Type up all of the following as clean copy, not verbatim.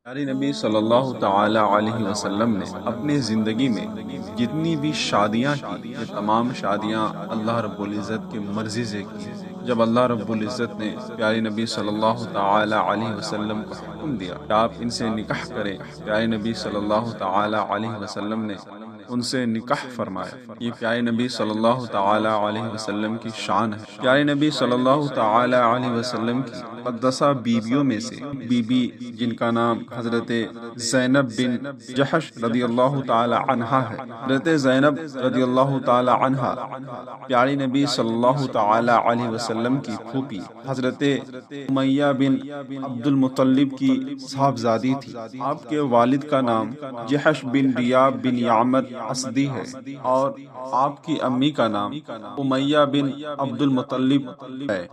پیارے نبی صلی اللہ تعالی علیہ وسلم نے اپنی زندگی میں جتنی بھی شادیاں کی، یہ تمام شادیاں اللہ رب العزت کی مرضی سے کی۔ جب اللہ رب العزت نے پیارے نبی صلی اللہ تعالی علیہ وسلم کو حکم دیا کہ آپ ان سے نکاح کریں، پیارے نبی صلی اللہ تعالی علیہ وسلم نے ان سے نکاح فرمایا۔ یہ پیارے نبی صلی اللہ تعالی علیہ وسلم کی شان ہے۔ پیارے نبی صلی اللہ تعالی علیہ وسلم کی مقدسہ بیویوں میں سے بی بی جن کا نام حضرت زینب بن جحش رضی اللہ تعالی عنہا ہے۔ حضرت زینب رضی اللہ تعالی عنہا پیارے نبی صلی اللہ تعالی علیہ وسلم کی پھوپھی حضرت امیہ بن عبد المطلب کی صاحبزادی تھی۔ آپ کے والد کا نام جحش بن ریاب بن یعمر اسدی ہے اور آپ کی امی کا نام امیہ بن عبد المطلب ہے۔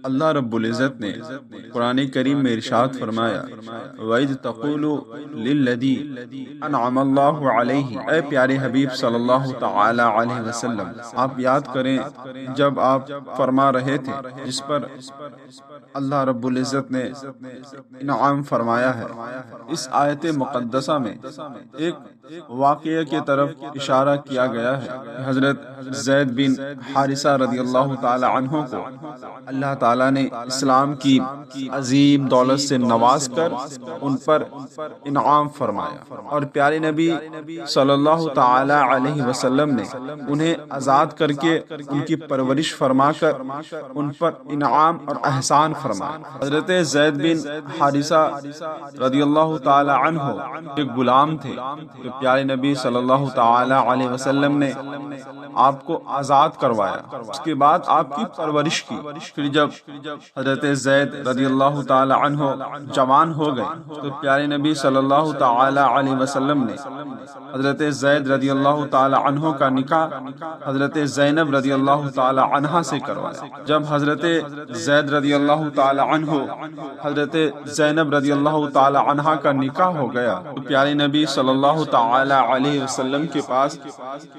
اللہ رب العزت نے قرآن کریم میں ارشاد فرمایا، وَإِذْ تَقُولُ لِلَّذِي أَنْعَمَ اللَّهُ عَلَيْهِ، اے پیارے حبیب صلی اللہ تعالی علیہ وسلم، آپ یاد کریں جب آپ فرما رہے تھے جس پر اللہ رب العزت نے انعام فرمایا ہے۔ اس آیت مقدسہ میں ایک واقعے کی طرف اشارہ کیا گیا ہے کہ حضرت زید بن حارثہ رضی اللہ تعالی عنہ کو اللہ تعالیٰ نے اسلام کی عظیم دولت سے نواز کر ان پر انعام فرمایا، اور پیارے نبی صلی اللہ تعالی علیہ وسلم نے انہیں آزاد کر کے ان کی پرورش فرما کر ان پر انعام اور احسان فرمایا۔ حضرت زید بن حارثہ رضی اللہ تعالی عنہ ایک غلام تھے کہ پیارے نبی صلی اللہ تعالی علیہ وسلم نے آپ کو آزاد کروایا، اس کے بعد آپ کی پرورش کی۔ پھر جب حضرت زید رضی اللہ تعالی عنہ جوان ہو گئے تو پیارے نبی صلی اللہ تعالی علیہ وسلم نے حضرت زید رضی اللہ تعالی عنہ کا نکاح حضرت زینب رضی اللہ تعالی عنہا سے کروایا۔ جب حضرت زید رضی اللہ تعالی عنہ حضرت زینب رضی اللہ تعالی عنہا کا نکاح ہو گیا تو پیارے نبی صلی اللہ تعالی علیہ وسلم کے پاس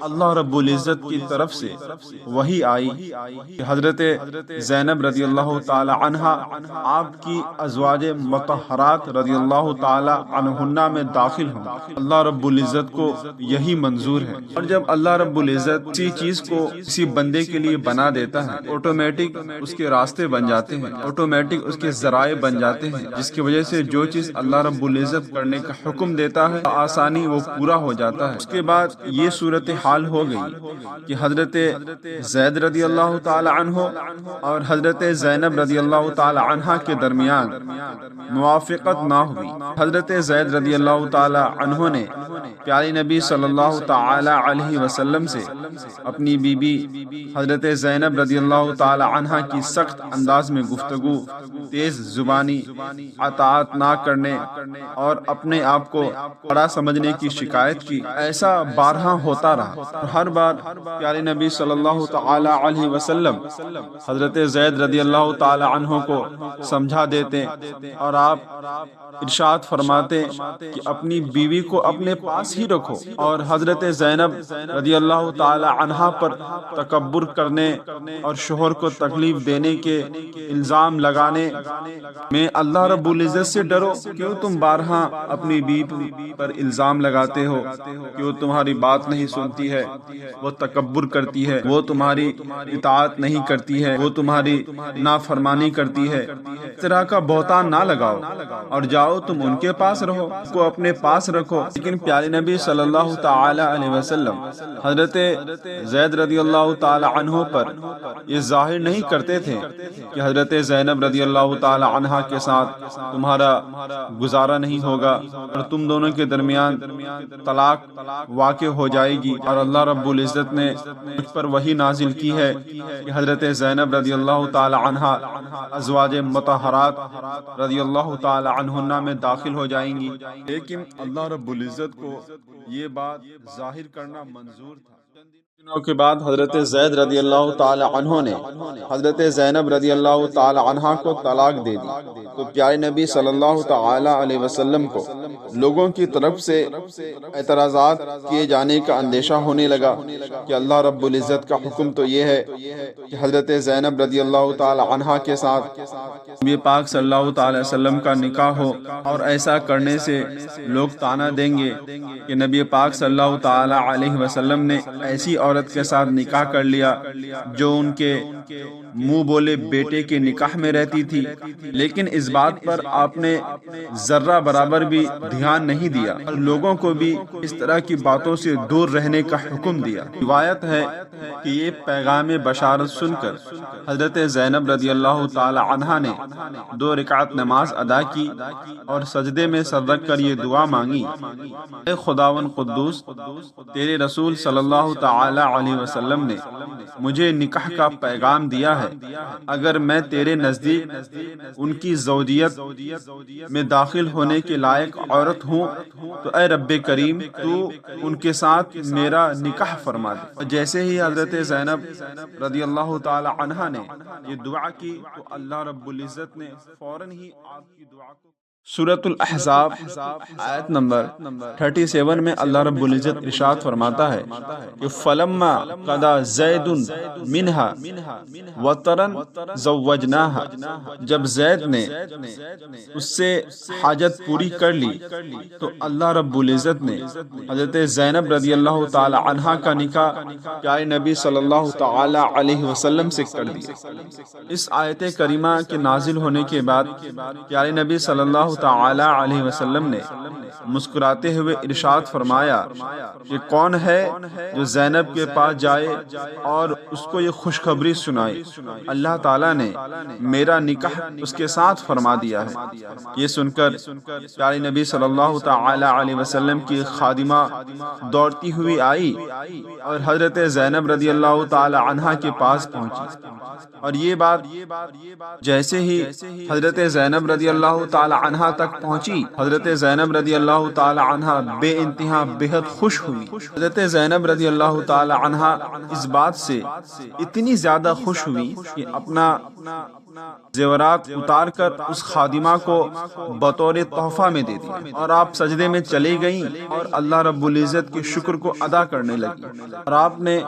اللہ رب العزت کی طرف سے وحی آئی کہ حضرت زینب رضی اللہ تعالی عنہا آپ کی ازواج مطہرات رضی اللہ تعالی عنہن میں داخل ہوں۔ اللہ رب العزت کو یہی منظور ہے، اور جب اللہ رب العزت کسی چیز کو کسی بندے کے لیے بنا دیتا ہے آٹومیٹک اس کے راستے بن جاتے ہیں، آٹومیٹک اس کے ذرائع بن جاتے ہیں، جس کی وجہ سے جو چیز اللہ رب العزت کرنے کا حکم دیتا ہے آسانی وہ پورا ہو جاتا ہے۔ اس کے بعد یہ صورتحال ہو گئی کہ حضرت زید رضی اللہ تعالی عنہ اور حضرت زینب رضی اللہ تعالی عنہ کے درمیان موافقت نہ ہوئی۔ حضرت زید رضی اللہ تعالی عنہ نے پیارے نبی صلی اللہ تعالی علیہ وسلم سے اپنی بیوی حضرت زینب رضی اللہ تعالی عنہ کی سخت انداز میں گفتگو، تیز زبانی، اطاعت نہ کرنے اور اپنے آپ کو بڑا سمجھنے کی شکایت کی۔ ایسا بارہا ہوتا رہا، اور ہر بار پیارے نبی صلی اللہ تعالی علیہ وسلم حضرت زید رضی اللہ تعالی عنہ کو سمجھا دیتے اور آپ ارشاد فرماتے کہ اپنی بیوی کو اپنے پاس ہی رکھو، اور حضرت زینب رضی اللہ تعالی عنہا پر تکبر کرنے اور شوہر کو تکلیف دینے کے الزام لگانے میں اللہ رب العزت سے ڈرو۔ کیوں تم بارہا اپنی بیوی پر الزام لگاتے ہو کہ وہ تمہاری بات نہیں سنتی ہے، وہ تکبر کرتی ہے، وہ تمہاری اطاعت نہیں کرتی ہے، وہ تمہاری نافرمانی کرتی ہے؟ اس طرح کا بہتان نہ لگاؤ اور جاؤ تم ان کے پاس رہو، کو اپنے پاس رکھو۔ لیکن پیارے نبی صلی اللہ تعالی علیہ وسلم حضرت زید رضی اللہ تعالی عنہ پر یہ ظاہر نہیں کرتے تھے کہ حضرت زینب رضی اللہ تعالی عنہ کے ساتھ تمہارا گزارا نہیں ہوگا اور تم دونوں کے درمیان طلاق واقع ہو جائے گی، اور اللہ رب العزت نے مجھ پر وحی نازل کی ہے کہ حضرت زینب رضی اللہ تعالی عنہ ازواج مطہرات رضی اللہ تعالی عنہن میں داخل ہو جائیں گی۔ لیکن اللہ رب العزت کو یہ بات ظاہر کرنا منظور تھا۔ دنوں کے بعد حضرت زید رضی اللہ تعالی عنہ نے حضرت زینب رضی اللہ تعالی عنہ کو طلاق دے دی، تو پیارے نبی صلی اللہ تعالی علیہ وسلم کو لوگوں کی طرف سے اعتراضات کیے جانے کا اندیشہ ہونے لگا کہ اللہ رب العزت کا حکم تو یہ ہے کہ حضرت زینب رضی اللہ تعالی عنہ کے ساتھ نبی پاک صلی اللہ تعالی وسلم کا نکاح ہو، اور ایسا کرنے سے لوگ طعنہ دیں گے کہ نبی پاک صلی اللہ تعالی علیہ وسلم نے ایسی عورت کے ساتھ نکاح کر لیا جو ان کے منہ بولے بیٹے کے نکاح میں رہتی تھی، لیکن اس بات پر آپ نے ذرہ برابر بھی دھیان نہیں دیا اور لوگوں کو بھی اس طرح کی باتوں سے دور رہنے کا حکم دیا۔ روایت ہے کہ یہ پیغام بشارت سن کر حضرت زینب رضی اللہ تعالی عنہا نے 2 رکعت نماز ادا کی اور سجدے میں سر رکھ کر یہ دعا مانگی، اے خداوند قدوس، تیرے رسول صلی اللہ تعالی علیہ وسلم نے مجھے نکاح کا پیغام دیا ہے، اگر میں تیرے نزدیک ان کی زوجیت میں داخل ہونے کے لائق عورت ہوں تو اے رب کریم تو ان کے ساتھ میرا نکاح فرما دے۔ جیسے ہی حضرت زینب رضی اللہ تعالی عنہا نے یہ دعا کی تو اللہ رب العزت نے فوراً ہی آپ کی دعا کو سورۃ الاحزاب آیت نمبر 37 میں اللہ رب العزت ارشاد فرماتا ہے کہ فلما قضى زید منہا وطرن زوجناہا، جب زید نے اس سے حاجت پوری کر لی تو اللہ رب العزت نے حضرت زینب رضی اللہ تعالی عنہا کا نکاح پیارے نبی صلی اللہ تعالی علیہ وسلم سے کر دیا۔ اس آیت کریمہ کے نازل ہونے کے بعد پیارے نبی صلی اللہ تعالی علیہ وسلم نے مسکراتے ہوئے ارشاد فرمایا کہ کون ہے جو زینب کے پاس جائے اور اس کو یہ خوشخبری سنائے، اللہ تعالیٰ نے میرا نکاح اس کے ساتھ فرما دیا ہے۔ یہ سن کر پیارے نبی صلی اللہ تعالی علیہ وسلم کی خادمہ دوڑتی ہوئی آئی اور حضرت زینب رضی اللہ تعالی عنہا کے پاس پہنچی، اور یہ بات جیسے ہی حضرت زینب رضی اللہ تعالی عنہا تک پہنچی، حضرت زینب رضی اللہ تعالی عنہا بے انتہا بہت خوش ہوئی۔ حضرت زینب رضی اللہ تعالی عنہا اس بات سے اتنی زیادہ خوش ہوئی کہ اپنا زیورات اتار کر اس خادمہ کو بطور تحفہ میں دے دیا، اور آپ سجدے میں چلی گئیں اور اللہ رب العزت کے شکر کو ادا کرنے لگی، اور آپ نے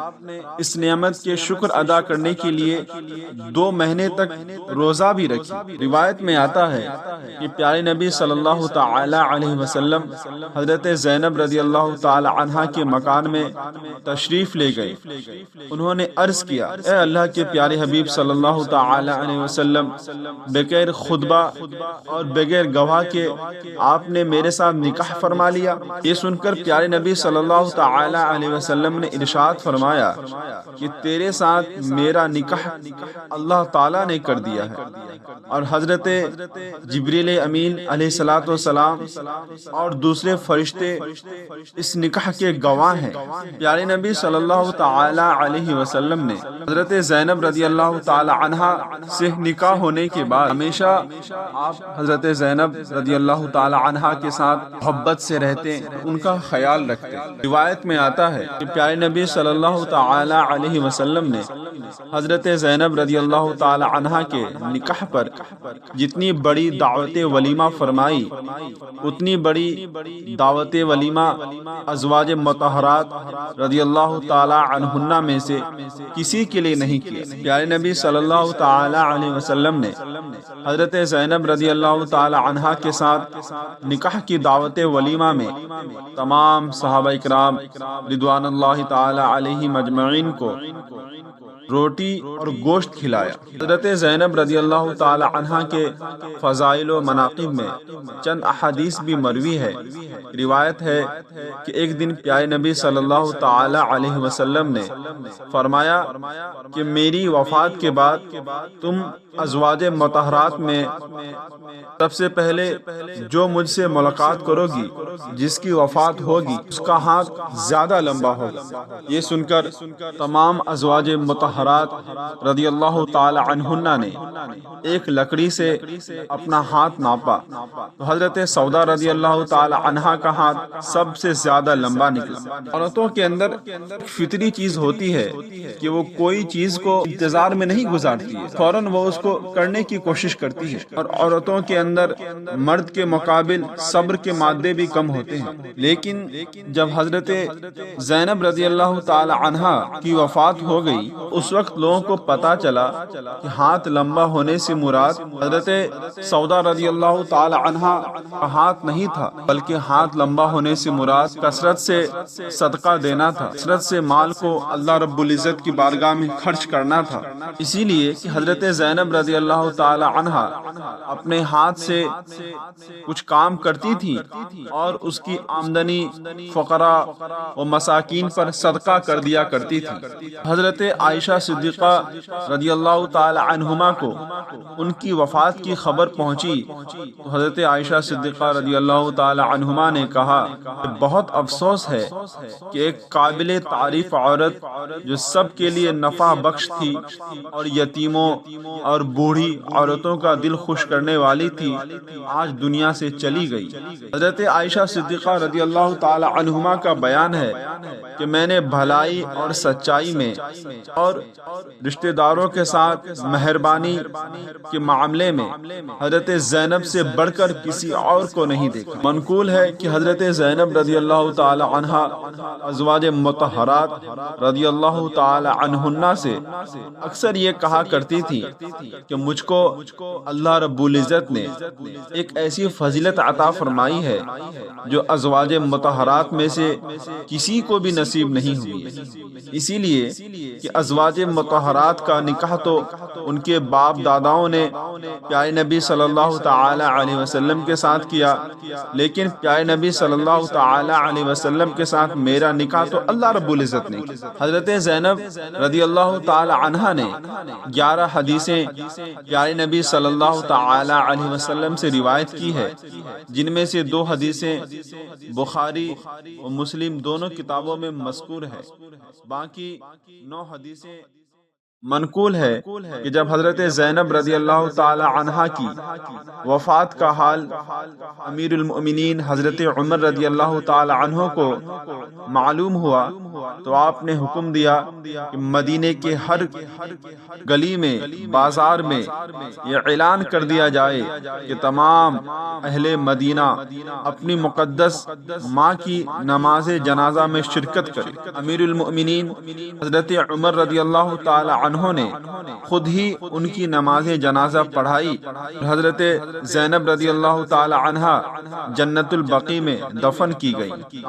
اس نعمت کے شکر ادا کرنے کے لیے 2 مہینے تک روزہ بھی رکھی۔ روایت میں آتا ہے کہ پیارے نبی صلی اللہ تعالی علیہ وسلم حضرت زینب رضی اللہ تعالی عنہا کے مکان میں تشریف لے گئے۔ انہوں نے عرض کیا، اے اللہ کے پیارے حبیب صلی اللہ تعالی علیہ وسلم، بغیر خطبہ اور بغیر گواہ کے آپ نے میرے ساتھ نکاح فرما لیا۔ یہ سن کر پیارے نبی صلی اللہ تعالی علیہ وسلم نے ارشاد فرمایا کہ تیرے ساتھ میرا نکاح اللہ تعالیٰ نے کر دیا ہے، اور حضرت جبریل امین علیہ الصلوۃ والسلام اور دوسرے فرشتے اس نکاح کے گواہ ہیں۔ پیارے نبی صلی اللہ تعالی علیہ وسلم نے حضرت زینب رضی اللہ تعالی عنہا سے نکاح ہونے کے بعد ہمیشہ آپ حضرت زینب رضی اللہ تعالی عنہا کے ساتھ محبت سے رہتے، ان کا خیال رکھتے۔ روایت میں آتا ہے کہ پیارے نبی صلی اللہ تعالی علیہ وسلم نے حضرت زینب رضی اللہ تعالی عنہا کے نکاح پر جتنی بڑی دعوت ولیمہ فرمائی، اتنی بڑی دعوت ولیمہ ازواج مطہرات رضی اللہ تعالی عنہن میں سے کسی کے لیے نہیں کیا۔ پیارے نبی صلی اللہ تعالی علیہ وسلم نے حضرت زینب رضی اللہ تعالی عنہا کے ساتھ نکاح کی دعوت ولیمہ میں تمام صحابہ اکرام رضوان اللہ تعالی علیہم اجمعین کو روٹی اور گوشت کھلایا۔ حضرت زینب رضی اللہ تعالی عنہا کے فضائل و مناقب میں چند احادیث بھی مروی ہے۔ روایت ہے کہ ایک دن پیارے نبی صلی اللہ تعالی علیہ وسلم نے فرمایا کہ میری وفات کے بعد تم ازواج مطہرات میں سب سے پہلے جو مجھ سے ملاقات کرو گی جس کی وفات ہوگی اس کا ہاتھ زیادہ لمبا ہوگا۔ یہ سن کر تمام ازواج مطہرات رضی اللہ تعالی عنہن نے ایک لکڑی سے اپنا ہاتھ ناپا تو حضرت سودا رضی اللہ تعالی عنہا کا ہاتھ سب سے زیادہ لمبا نکلا۔ عورتوں کے اندر فطری چیز ہوتی ہے کہ وہ کوئی چیز کو انتظار میں نہیں گزارتی ہے، فوراً وہ اس کو کرنے کی کوشش کرتی ہے، اور عورتوں کے اندر مرد کے مقابل صبر کے مادے بھی کم ہوتے ہیں۔ لیکن جب حضرت زینب رضی اللہ تعالی عنہا کی وفات ہو گئی، اس وقت لوگوں کو پتا چلا کہ ہاتھ لمبا ہونے سے مراد حضرت سودا رضی اللہ تعالی عنہا کا ہاتھ نہیں تھا، بلکہ ہاتھ لمبا ہونے سے مراد کثرت سے صدقہ دینا تھا، کثرت سے مال کو اللہ رب العزت کی بارگاہ میں خرچ کرنا تھا۔ اسی لیے کہ حضرت زینب رضی اللہ تعالی عنہا اپنے ہاتھ سے کچھ کام کرتی تھی اور اس کی آمدنی فقراء و مساکین پر صدقہ کر دیا کرتی تھی۔ حضرت عائشہ صدیقہ رضی اللہ تعالی عنہما کو ان کی وفات کی خبر پہنچی تو حضرت عائشہ صدیقہ رضی اللہ تعالی عنہما نے کہا کہ بہت افسوس ہے کہ ایک قابل تعریف عورت جو سب کے لیے نفع بخش تھی اور یتیموں اور بوڑھی عورتوں کا دل خوش کرنے والی تھی، آج دنیا سے چلی گئی۔ حضرت عائشہ صدیقہ رضی اللہ تعالی عنہما کا بیان ہے کہ میں نے بھلائی اور سچائی میں اور رشتہ داروں کے ساتھ مہربانی کے معاملے میں حضرت زینب سے بڑھ کر کسی اور کو نہیں دیکھا۔ منقول ہے کہ حضرت زینب رضی اللہ تعالی عنہا ازواج مطہرات رضی اللہ تعالی عنہن سے اکثر یہ کہا کرتی تھی کہ مجھ کو اللہ رب العزت نے ایک ایسی فضیلت عطا فرمائی ہے جو ازواج مطہرات میں سے کسی کو بھی نصیب نہیں ہوئی ہے۔ اسی لیے کہ ازواج مطہرات کا نکاح تو ان کے باپ داداؤں نے پیارے نبی صلی اللہ تعالی علیہ وسلم کے ساتھ کیا، لیکن پیارے نبی صلی اللہ تعالی علیہ وسلم کے ساتھ میرا نکاح تو اللہ رب العزت نے کیا۔ حضرت زینب رضی اللہ تعالی عنہا نے 11 حدیثیں پیارے نبی صلی اللہ تعالی علیہ وسلم سے روایت کی ہے، جن میں سے 2 حدیثیں بخاری و مسلم دونوں کتابوں میں مذکور ہے، باقی 9 حدیثیں منقول ہے کہ جب حضرت زینب رضی اللہ تعالی عنہا کی وفات کا حال امیر المؤمنین حضرت عمر رضی اللہ تعالی عنہ کو معلوم ہوا تو آپ نے حکم دیا کہ مدینے کے ہر گلی میں، بازار میں یہ اعلان کر دیا جائے کہ تمام اہل مدینہ اپنی مقدس ماں کی نماز جنازہ میں شرکت کریں۔ امیر المؤمنین حضرت عمر رضی اللہ تعالی عنہ نے خود ہی ان کی نماز جنازہ پڑھائی۔ حضرت زینب رضی اللہ تعالی عنہا جنت البقیع میں دفن کی گئی۔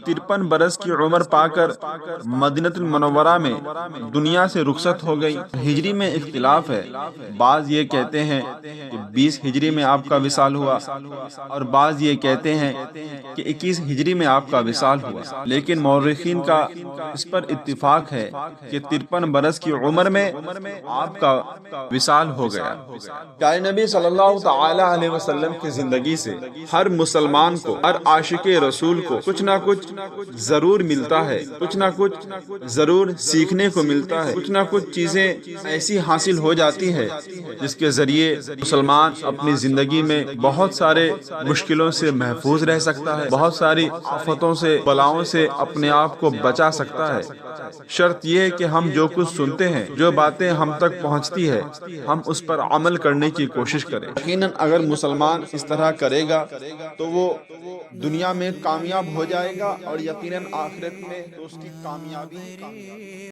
53 برس کی عمر پا کر مدینہ المنورہ میں دنیا سے رخصت ہو گئی۔ ہجری میں اختلاف ہے، بعض یہ کہتے ہیں کہ 20 ہجری میں آپ کا وصال ہوا اور بعض یہ کہتے ہیں کہ 21 ہجری میں آپ کا وصال ہوا، لیکن مورخین کا اس پر اتفاق ہے کہ 53 برس کی عمر میں آپ کا وصال ہو گیا۔ پیارے نبی صلی اللہ تعالی علیہ وسلم کی زندگی سے ہر مسلمان کو، ہر عاشق رسول کو کچھ نہ کچھ ضرور ملتا ہے، کچھ نہ کچھ ضرور سیکھنے کو ملتا ہے، کچھ نہ کچھ چیزیں ایسی حاصل ہو جاتی ہے جس کے ذریعے مسلمان اپنی زندگی میں بہت سارے مشکلوں سے محفوظ رہ سکتا ہے، بہت ساری آفتوں سے، بلاؤں سے اپنے آپ کو بچا سکتا ہے۔ شرط یہ ہے کہ ہم جو کچھ سنتے ہیں، جو باتیں ہم تک پہنچتی ہے، ہم اس پر عمل کرنے کی کوشش کریں۔ یقیناً اگر مسلمان اس طرح کرے گا تو وہ دنیا میں کامیاب ہو جائے گا اور یقیناً آخرت میں تو اس کی کامیابی